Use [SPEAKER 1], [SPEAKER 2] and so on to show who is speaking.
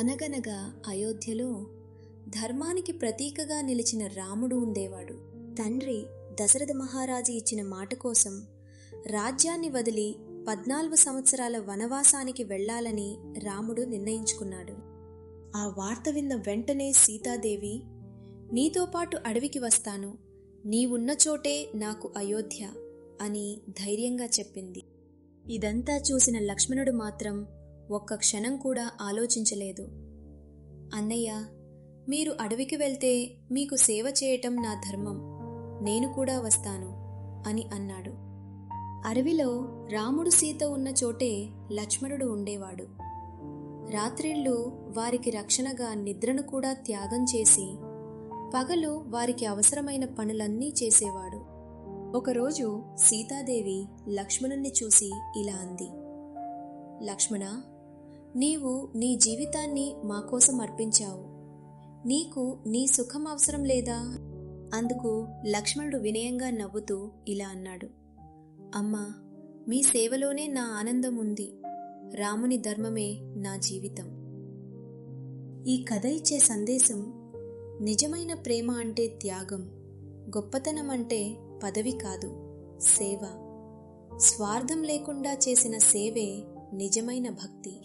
[SPEAKER 1] అనగనగా అయోధ్యలో ధర్మానికి ప్రతీకగా నిలిచిన రాముడు ఉండేవాడు. తండ్రి దశరథ మహారాజు ఇచ్చిన మాట కోసం రాజ్యాన్ని వదిలి 14 సంవత్సరాల వనవాసానికి వెళ్లాలని రాముడు నిర్ణయించుకున్నాడు. ఆ వార్త విన్న వెంటనే సీతాదేవి, నీతో పాటు అడవికి వస్తాను, నీవున్న చోటే నాకు అయోధ్య అని ధైర్యంగా చెప్పింది. ఇదంతా చూసిన లక్ష్మణుడు మాత్రం ఒక్క క్షణం కూడా ఆలోచించలేదు. అన్నయ్య, మీరు అడవికి వెళ్తే మీకు సేవ చేయటం నా ధర్మం, నేను కూడా వస్తాను అని అన్నాడు. అడవిలో రాముడు సీత ఉన్న చోటే లక్ష్మణుడు ఉండేవాడు. రాత్రిళ్ళు వారికి రక్షణగా నిద్రను కూడా త్యాగం చేసి పగలు వారికి అవసరమైన పనులన్నీ చేసేవాడు. ఒకరోజు సీతాదేవి లక్ష్మణుణ్ణి చూసి ఇలా అంది, లక్ష్మణ, నీవు నీ జీవితాన్ని మా కోసం అర్పించావు, నీకు నీ సుఖం అవసరం లేదా? అందుకు లక్ష్మణుడు వినయంగా నవ్వుతూ ఇలా అన్నాడు, అమ్మా, మీ సేవలోనే నా ఆనందం ఉంది, రాముని ధర్మమే నా జీవితం. ఈ కథ ఇచ్చే సందేశం, నిజమైన ప్రేమ అంటే త్యాగం, గొప్పతనం అంటే పదవి కాదు, సేవ. స్వార్థం లేకుండా చేసిన సేవే నిజమైన భక్తి.